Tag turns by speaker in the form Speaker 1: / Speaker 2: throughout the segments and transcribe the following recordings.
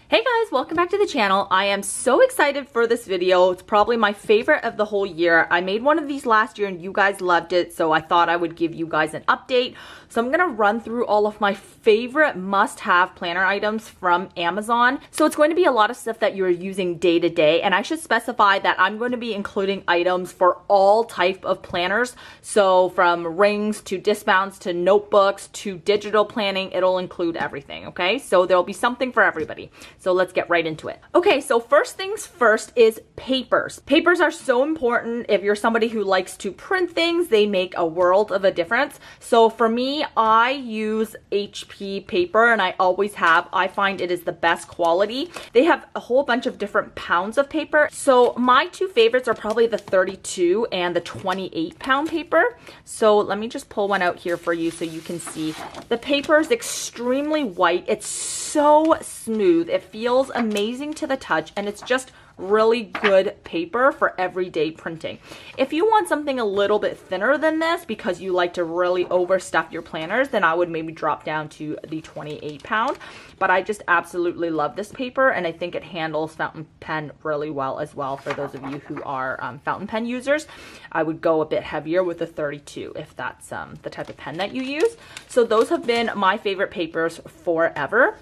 Speaker 1: Hey guys, welcome back to the channel. I am so excited for this video. It's probably my favorite of the whole year. I made one of these last year and you guys loved it, so I thought I would give you guys an update. So I'm gonna run through all of my favorite must-have planner items from Amazon. So it's going to be a lot of stuff that you're using day to day, and I should specify that I'm going to be including items for all type of planners. So from rings to dismounts to notebooks to digital planning, it'll include everything, okay? So there'll be something for everybody. So let's get right into it. Okay, so first things first is papers. Papers are so important. If you're somebody who likes to print things, they make a world of a difference. So for me, I use HP paper and I always have. I find it is the best quality. They have a whole bunch of different pounds of paper. So my two favorites are probably the 32 and the 28 pound paper. So let me just pull one out here for you so you can see. The paper is extremely white. It's so smooth. It feels amazing to the touch, and it's just really good paper for everyday printing. If you want something a little bit thinner than this because you like to really overstuff your planners, then I would maybe drop down to the 28 pound. But I just absolutely love this paper, and I think it handles fountain pen really well as well. For those of you who are fountain pen users, I would go a bit heavier with the 32 if that's the type of pen that you use. So those have been my favorite papers forever.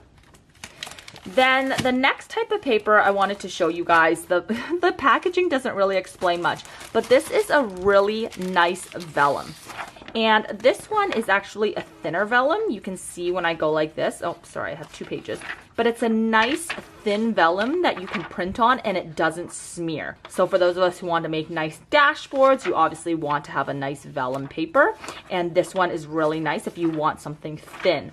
Speaker 1: Then the next type of paper I wanted to show you guys, the packaging doesn't really explain much, but this is a really nice vellum. And this one is actually a thinner vellum. You can see when I go like this. Oh, sorry, I have two pages. But it's a nice thin vellum that you can print on, and it doesn't smear. So for those of us who want to make nice dashboards, you obviously want to have a nice vellum paper. And this one is really nice if you want something thin.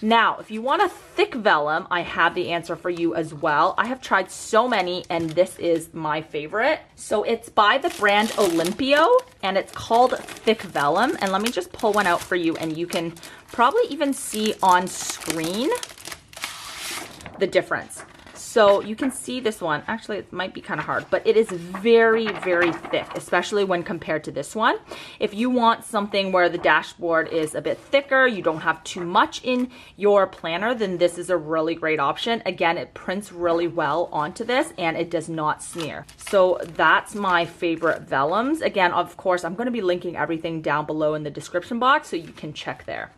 Speaker 1: Now, if you want a thick vellum, I have the answer for you as well. I have tried so many, and this is my favorite. So it's by the brand Olympio, and it's called Thick Vellum. And let me just pull one out for you, and you can probably even see on screen the difference. So you can see this one, actually it might be kind of hard, but it is very, very thick, especially when compared to this one. If you want something where the dashboard is a bit thicker, you don't have too much in your planner, then this is a really great option. Again, it prints really well onto this and it does not smear. So that's my favorite vellums. Again, of course, I'm going to be linking everything down below in the description box so you can check there.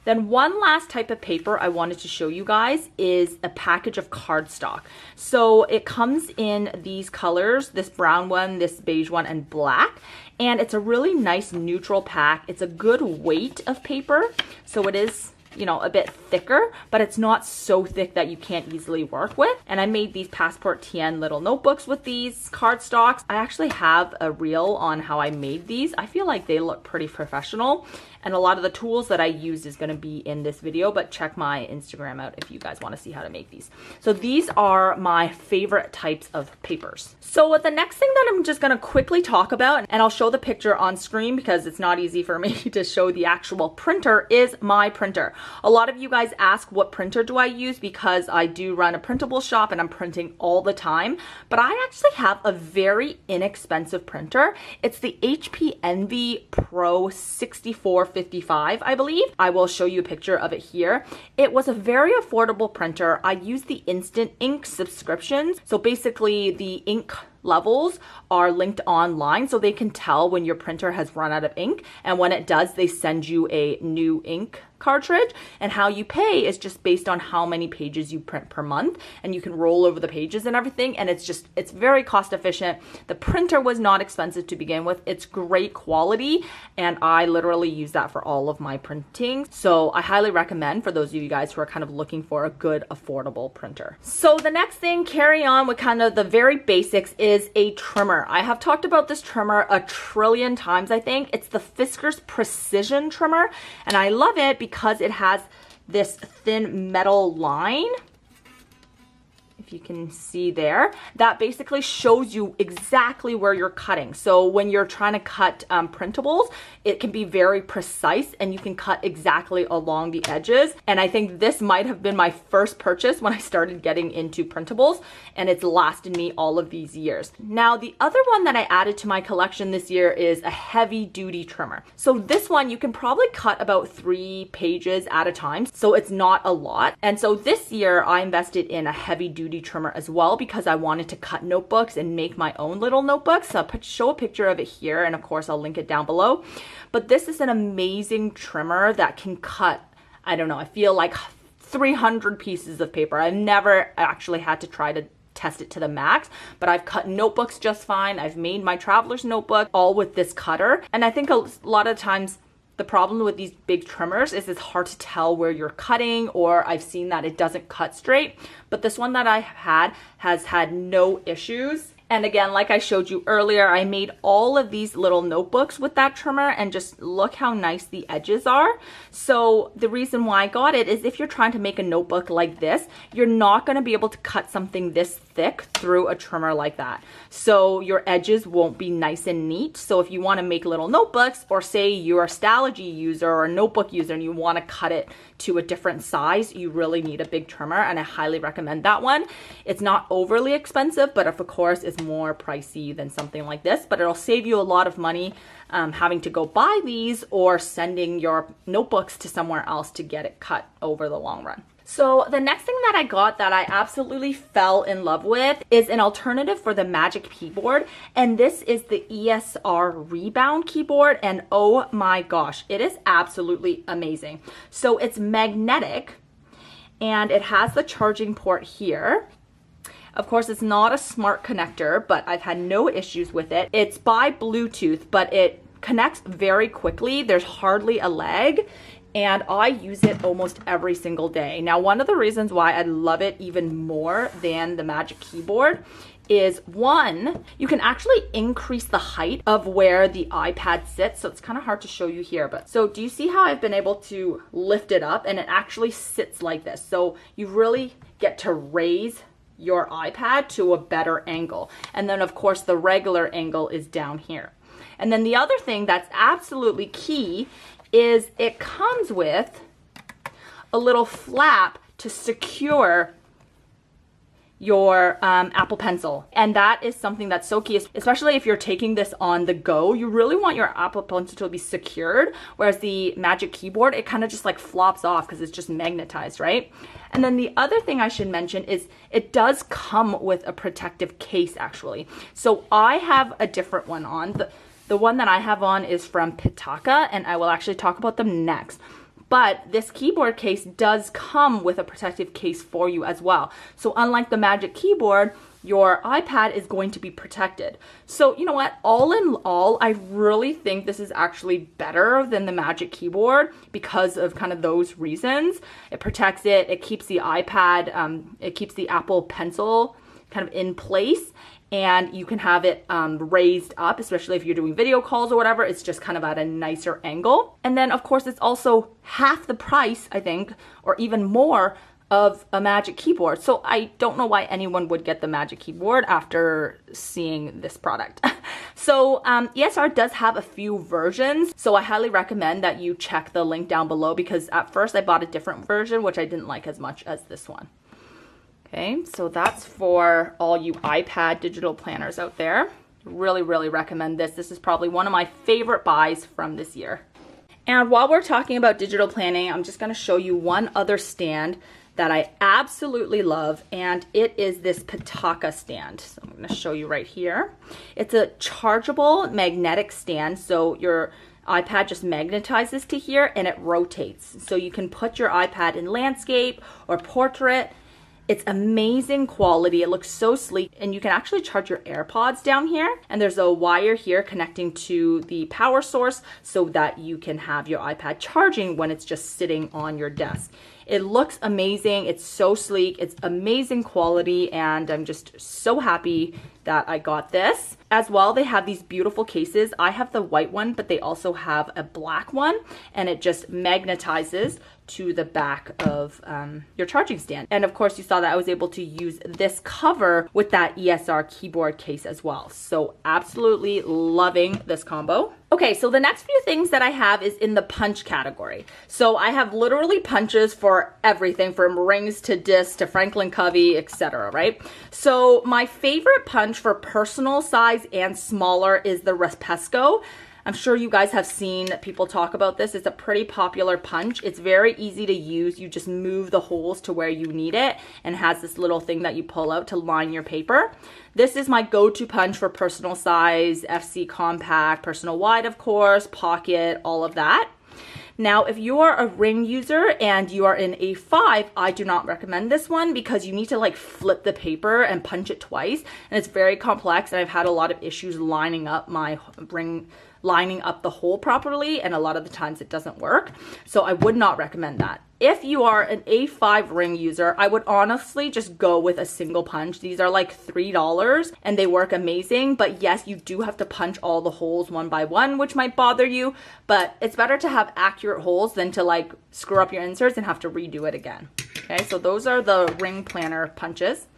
Speaker 1: Then one last type of paper I wanted to show you guys is a package of cardstock. So it comes in these colors, this brown one, this beige one, and black. And it's a really nice neutral pack. It's a good weight of paper. So it is, you know, a bit thicker, but it's not so thick that you can't easily work with. And I made these Passport TN little notebooks with these cardstocks. I actually have a reel on how I made these. I feel like they look pretty professional. And a lot of the tools that I used is going to be in this video, but check my Instagram out if you guys want to see how to make these. So these are my favorite types of papers. So the next thing that I'm just going to quickly talk about, and I'll show the picture on screen because it's not easy for me to show the actual printer, is my printer. A lot of you guys ask what printer do I use because I do run a printable shop and I'm printing all the time, but I actually have a very inexpensive printer. It's the HP Envy Pro 6455, I believe. I will show you a picture of it here. It was a very affordable printer. I use the instant ink subscriptions. So basically the ink levels are linked online so they can tell when your printer has run out of ink, and when it does, they send you a new ink cartridge, and how you pay is just based on how many pages you print per month, and you can roll over the pages and everything, and it's very cost efficient. The printer was not expensive to begin with. It's great quality, and I literally use that for all of my printing. So I highly recommend for those of you guys who are kind of looking for a good affordable printer. So the next thing, carry on with kind of the very basics, is a trimmer. I have talked about this trimmer a trillion times, I think. It's the Fiskars Precision Trimmer, and I love it because it has this thin metal line. If if you can see there, that basically shows you exactly where you're cutting. So when you're trying to cut printables, it can be very precise and you can cut exactly along the edges. And I think this might have been my first purchase when I started getting into printables, and it's lasted me all of these years. Now, the other one that I added to my collection this year is a heavy duty trimmer. So this one, you can probably cut about 3 pages at a time. So it's not a lot. And so this year I invested in a heavy duty trimmer as well because I wanted to cut notebooks and make my own little notebooks. So I'll show a picture of it here, and of course I'll link it down below. But this is an amazing trimmer that can cut, I don't know, I feel like 300 pieces of paper. I've never actually had to try to test it to the max, but I've cut notebooks just fine. I've made my traveler's notebook all with this cutter. And I think a lot of times the problem with these big trimmers is it's hard to tell where you're cutting, or I've seen that it doesn't cut straight. But this one that I had has had no issues. And again, like I showed you earlier, I made all of these little notebooks with that trimmer, and just look how nice the edges are. So the reason why I got it is if you're trying to make a notebook like this, you're not going to be able to cut something this thick through a trimmer like that. So your edges won't be nice and neat. So if you want to make little notebooks, or say you're a Stalogy user or a notebook user and you want to cut it to a different size, you really need a big trimmer, and I highly recommend that one. It's not overly expensive, but of course it's more pricey than something like this, but it'll save you a lot of money having to go buy these or sending your notebooks to somewhere else to get it cut over the long run. So the next thing that I got that I absolutely fell in love with is an alternative for the Magic Keyboard, and this is the ESR Rebound keyboard, and oh my gosh, it is absolutely amazing. So it's magnetic and it has the charging port here. Of course, it's not a smart connector, but I've had no issues with it. It's by Bluetooth, but it connects very quickly. There's hardly a lag, and I use it almost every single day. Now, one of the reasons why I love it even more than the Magic Keyboard is, one, you can actually increase the height of where the iPad sits. So it's kind of hard to show you here, but so do you see how I've been able to lift it up, and it actually sits like this? So you really get to raise your iPad to a better angle. And then of course the regular angle is down here. And then the other thing that's absolutely key is it comes with a little flap to secure your Apple Pencil. And that is something that's so key, especially if you're taking this on the go. You really want your Apple Pencil to be secured, whereas the Magic Keyboard, it kind of just like flops off because it's just magnetized, right? And then the other thing I should mention is it does come with a protective case actually. So I have a different one on. The one that I have on is from Pitaka, and I will actually talk about them next. But this keyboard case does come with a protective case for you as well. So unlike the Magic Keyboard, your iPad is going to be protected. So you know what, all in all, I really think this is actually better than the Magic Keyboard because of kind of those reasons. It protects it, it keeps the iPad, it keeps the Apple Pencil kind of in place, and you can have it raised up, especially if you're doing video calls or whatever. It's just kind of at a nicer angle. And then of course it's also half the price, I think, or even more of a Magic Keyboard. So I don't know why anyone would get the Magic Keyboard after seeing this product. So ESR does have a few versions, so I highly recommend that you check the link down below, because at first I bought a different version which I didn't like as much as this one. Okay, so that's for all you iPad digital planners out there. Really, really recommend this. This is probably one of my favorite buys from this year. And while we're talking about digital planning, I'm just going to show you one other stand that I absolutely love, and it is this Pitaka stand. So I'm going to show you right here. It's a chargeable magnetic stand, so your iPad just magnetizes to here and it rotates. So you can put your iPad in landscape or portrait. It's amazing quality. It looks so sleek, and you can actually charge your AirPods down here, and there's a wire here connecting to the power source so that you can have your iPad charging when it's just sitting on your desk. It looks amazing. It's so sleek. It's amazing quality, and I'm just so happy that I got this. As well, they have these beautiful cases. I have the white one, but they also have a black one, and it just magnetizes to the back of your charging stand. And of course, you saw that I was able to use this cover with that ESR keyboard case as well. So absolutely loving this combo. Okay, so the next few things that I have is in the punch category. So I have literally punches for everything from rings to discs to Franklin Covey, etc., right? So my favorite punch for personal size and smaller is the Rapesco. I'm sure you guys have seen people talk about this. It's a pretty popular punch. It's very easy to use. You just move the holes to where you need it, and has this little thing that you pull out to line your paper. This is my go-to punch for personal size, FC compact, personal wide, of course, pocket, all of that. Now, if you are a ring user and you are in A5, I do not recommend this one because you need to like flip the paper and punch it twice, and it's very complex, and I've had a lot of issues lining up my ring, lining up the hole properly, and a lot of the times it doesn't work. So I would not recommend that. If you are an A5 ring user, I would honestly just go with a single punch. These are like $3 and they work amazing. But yes, you do have to punch all the holes one by one, which might bother you, but it's better to have accurate holes than to like screw up your inserts and have to redo it again. Okay, so those are the ring planner punches.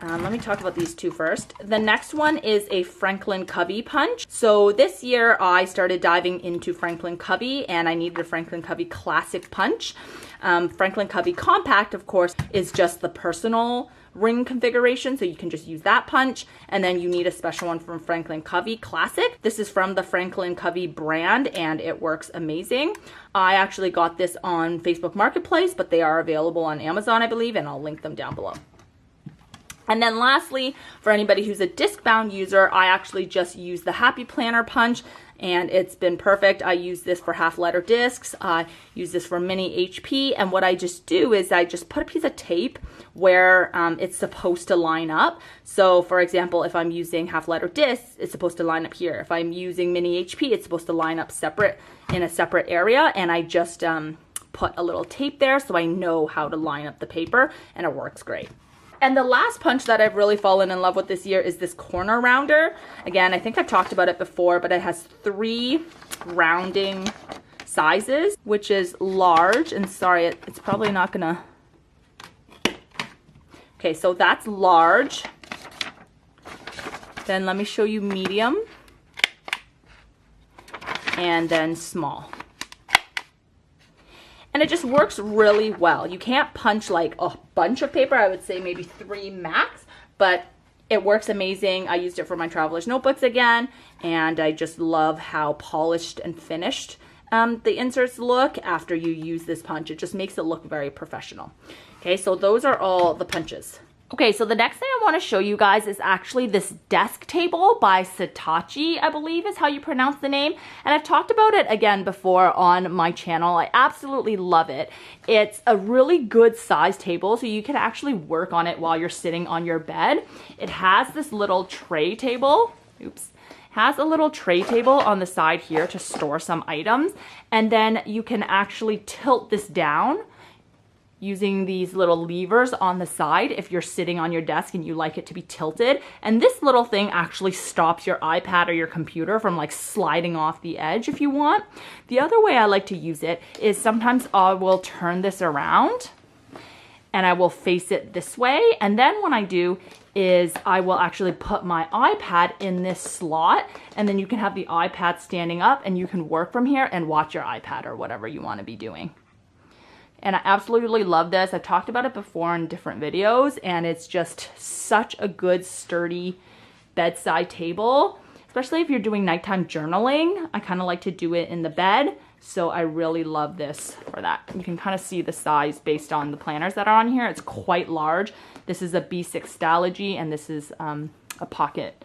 Speaker 1: Let me talk about these two first. The next one is a Franklin Covey punch. So this year I started diving into Franklin Covey, and I needed a Franklin Covey classic punch. Franklin Covey compact, of course, is just the personal ring configuration, so you can just use that punch, and then you need a special one from Franklin Covey Classic. This is from the Franklin Covey brand, and it works amazing. I actually got this on Facebook Marketplace, but they are available on Amazon, I believe, and I'll link them down below. And then lastly, for anybody who's a disc-bound user, I actually just use the Happy Planner punch, and it's been perfect. I use this for half-letter discs. I use this for mini HP, and what I just do is I just put a piece of tape where it's supposed to line up. So for example, if I'm using half-letter discs, it's supposed to line up here. If I'm using mini HP, it's supposed to line up separate in a separate area, and I just put a little tape there so I know how to line up the paper, and it works great. And the last punch that I've really fallen in love with this year is this corner rounder. Again, I think I've talked about it before, but it has 3 rounding sizes, which is large. And sorry, it's probably not gonna... Okay, so that's large. Then let me show you medium. And then small. And it just works really well. You can't punch like a bunch of paper. I would say maybe 3 max, but it works amazing. I used it for my traveler's notebooks again, and I just love how polished and finished the inserts look after you use this punch. It just makes it look very professional. Okay, so those are all the punches. Okay, so the next thing I want to show you guys is actually this desk table by Satachi, I believe is how you pronounce the name. And I've talked about it again before on my channel. I absolutely love it. It's a really good size table, so you can actually work on it while you're sitting on your bed. It has this little tray table. Oops. Has a little tray table on the side here to store some items. And then you can actually tilt this down using these little levers on the side if you're sitting on your desk and you like it to be tilted. And this little thing actually stops your iPad or your computer from like sliding off the edge if you want. The other way I like to use it is sometimes I will turn this around and I will face it this way. And then what I do is I will actually put my iPad in this slot, and then you can have the iPad standing up and you can work from here and watch your iPad or whatever you want to be doing. And I absolutely love this. I've talked about it before in different videos, and it's just such a good, sturdy bedside table, especially if you're doing nighttime journaling. I kind of like to do it in the bed, so I really love this for that. You can kind of see the size based on the planners that are on here. It's quite large. This is a B6 Stylogy, and this is a pocket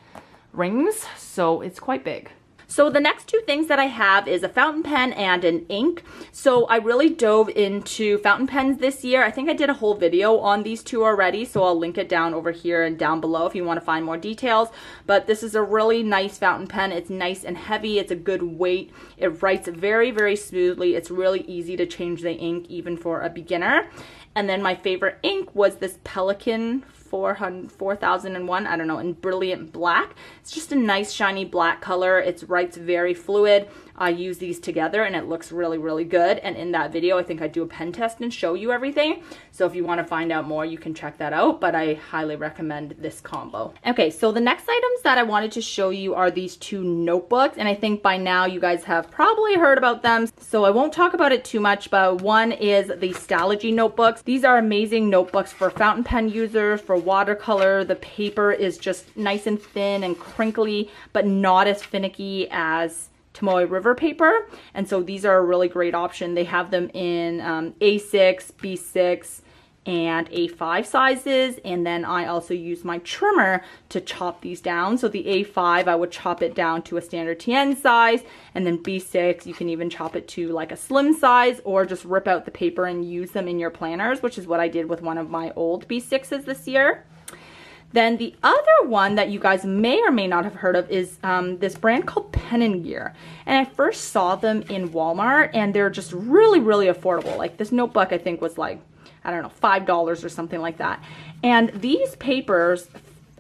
Speaker 1: rings, so it's quite big. So the next two things that I have is a fountain pen and an ink. So I really dove into fountain pens this year. I think I did a whole video on these two already, so I'll link it down over here and down below if you want to find more details. But this is a really nice fountain pen. It's nice and heavy. It's a good weight. It writes very, very smoothly. It's really easy to change the ink even for a beginner. And then my favorite ink was this Pelikan 4001, I don't know, in brilliant black. It's just a nice shiny black color. It writes very fluid. I use these together and it looks really, really good. And in that video, I think I do a pen test and show you everything. So if you want to find out more, you can check that out, but I highly recommend this combo. Okay, so the next items that I wanted to show you are these two notebooks. And I think by now you guys have probably heard about them, so I won't talk about it too much, but one is the Stalogy notebooks. These are amazing notebooks for fountain pen users, for watercolor. The paper is just nice and thin and crinkly, but not as finicky as Tomoe River paper, and so these are a really great option. They have them in A6, B6, and A5 sizes, and then I also use my trimmer to chop these down. So the A5, I would chop it down to a standard TN size, and then B6, you can even chop it to like a slim size, or just rip out the paper and use them in your planners, which is what I did with one of my old B6s this year. Then the other one that you guys may or may not have heard of is this brand called Pen & Gear. And I first saw them in Walmart, and they're just really, really affordable. Like this notebook I think was like, I don't know, $5 or something like that. And these papers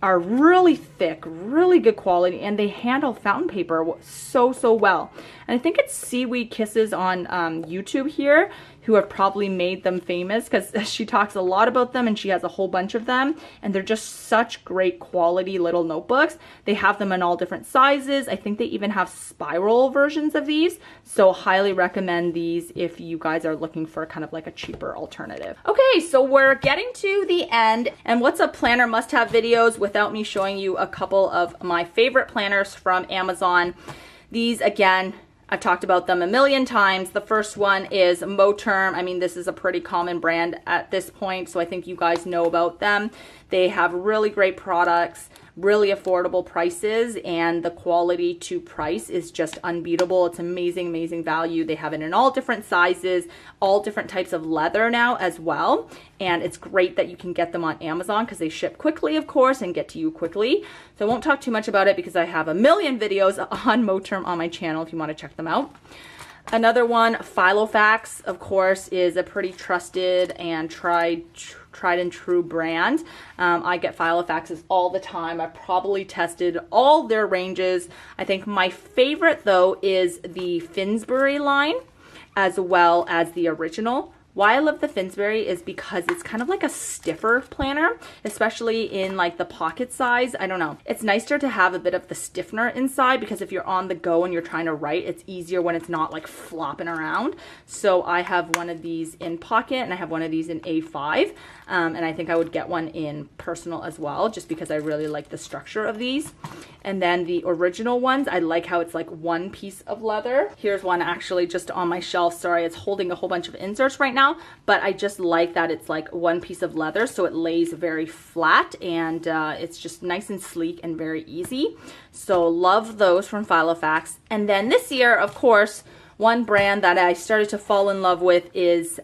Speaker 1: are really thick, really good quality, and they handle fountain paper so well. And I think it's Seaweed Kisses on YouTube here who have probably made them famous, because she talks a lot about them and she has a whole bunch of them, and they're just such great quality little notebooks. They have them in all different sizes. I think they even have spiral versions of these, so highly recommend these if you guys are looking for kind of like a cheaper alternative. Okay, so we're getting to the end, and what's a planner must-have videos without me showing you a couple of my favorite planners from Amazon. These, again, I've talked about them a million times. The first one is Moterm. I mean, this is a pretty common brand at this point, so I think you guys know about them. They have really great products, really affordable prices, and the quality to price is just unbeatable. It's amazing, amazing value. They have it in all different sizes, all different types of leather now as well. And it's great that you can get them on Amazon because they ship quickly, of course, and get to you quickly. So I won't talk too much about it because I have a million videos on Moterm on my channel if you want to check them out. Another one, Filofax, of course, is a pretty trusted and tried and true brand. I get Filofaxes all the time. I've probably tested all their ranges. I think my favorite, though, is the Finsbury line, as well as the original. Why I love the Finsbury is because it's kind of like a stiffer planner, especially in like the pocket size. I don't know. It's nicer to have a bit of the stiffener inside because if you're on the go and you're trying to write, it's easier when it's not like flopping around. So I have one of these in pocket and I have one of these in A5. And I think I would get one in personal as well, just because I really like the structure of these. And then the original ones, I like how it's like one piece of leather. Here's one actually just on my shelf. Sorry, it's holding a whole bunch of inserts right now, but I just like that it's like one piece of leather, so it lays very flat, and it's just nice and sleek and very easy. So love those from Filofax. And then this year, of course, one brand that I started to fall in love with is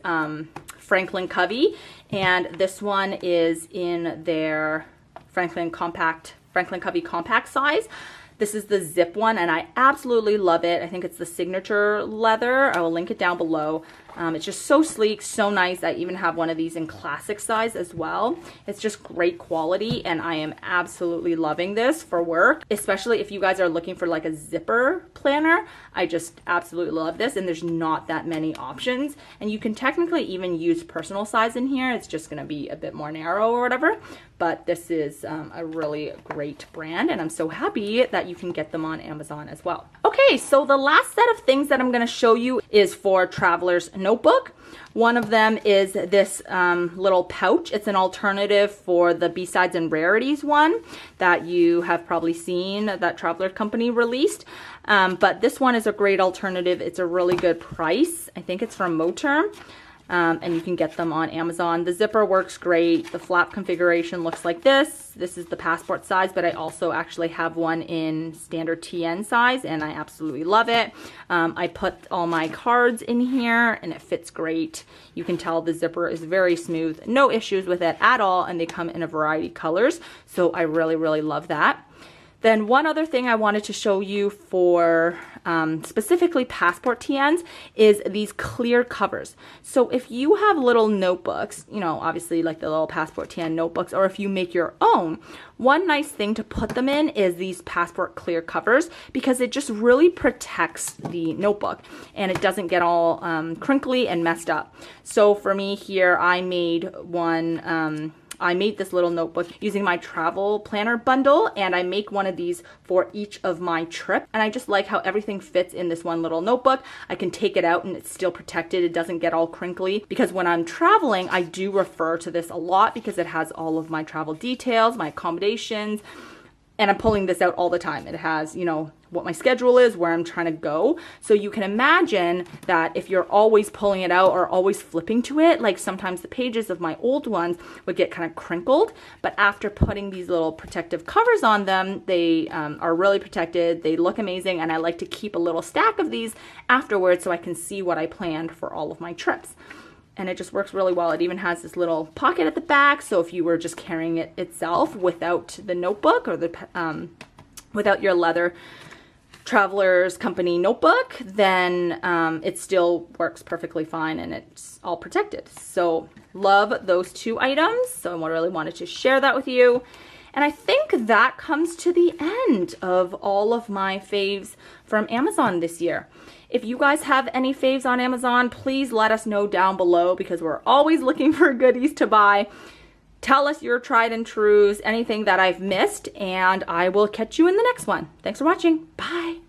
Speaker 1: Franklin Covey, and this one is in their Franklin Covey compact size. This is the zip one, and I absolutely love it. I think it's the signature leather. I will link it down below. It's just so sleek, so nice. I even have one of these in classic size as well. It's just great quality, and I am absolutely loving this for work, especially if you guys are looking for like a zipper planner. I just absolutely love this, and there's not that many options. And you can technically even use personal size in here. It's just gonna be a bit more narrow or whatever, but this is a really great brand, and I'm so happy that you can get them on Amazon as well. Okay, so the last set of things that I'm gonna show you is for Traveler's Notebook. One of them is this little pouch. It's an alternative for the B-Sides and Rarities one that you have probably seen that Traveler Company released. But this one is a great alternative. It's a really good price. I think it's from Moterm. and you can get them on Amazon. The zipper works great. The flap configuration looks like this. This is the passport size, but I also actually have one in standard TN size, and I absolutely love it. I put all my cards in here, and it fits great. You can tell the zipper is very smooth, no issues with it at all, and they come in a variety of colors, so I really, really love that. Then one other thing I wanted to show you for specifically passport TNs is these clear covers. So if you have little notebooks, you know, obviously like the little passport TN notebooks, or if you make your own, one nice thing to put them in is these passport clear covers, because it just really protects the notebook and it doesn't get all crinkly and messed up. So for me here, I made one, I made this little notebook using my travel planner bundle, and I make one of these for each of my trips. And I just like how everything fits in this one little notebook. I can take it out and it's still protected. It doesn't get all crinkly, because when I'm traveling, I do refer to this a lot because it has all of my travel details, my accommodations, and I'm pulling this out all the time. It has, you know, what my schedule is, where I'm trying to go. So you can imagine that if you're always pulling it out or always flipping to it, like sometimes the pages of my old ones would get kind of crinkled, but after putting these little protective covers on them, they are really protected. They look amazing, and I like to keep a little stack of these afterwards so I can see what I planned for all of my trips. And it just works really well. It even has this little pocket at the back, so if you were just carrying it itself without the notebook or the without your leather traveler's company notebook, then it still works perfectly fine and it's all protected. So love those two items. So I really wanted to share that with you. And I think that comes to the end of all of my faves from Amazon this year. If you guys have any faves on Amazon, please let us know down below, because we're always looking for goodies to buy. Tell us your tried and trues, anything that I've missed, and I will catch you in the next one. Thanks for watching. Bye.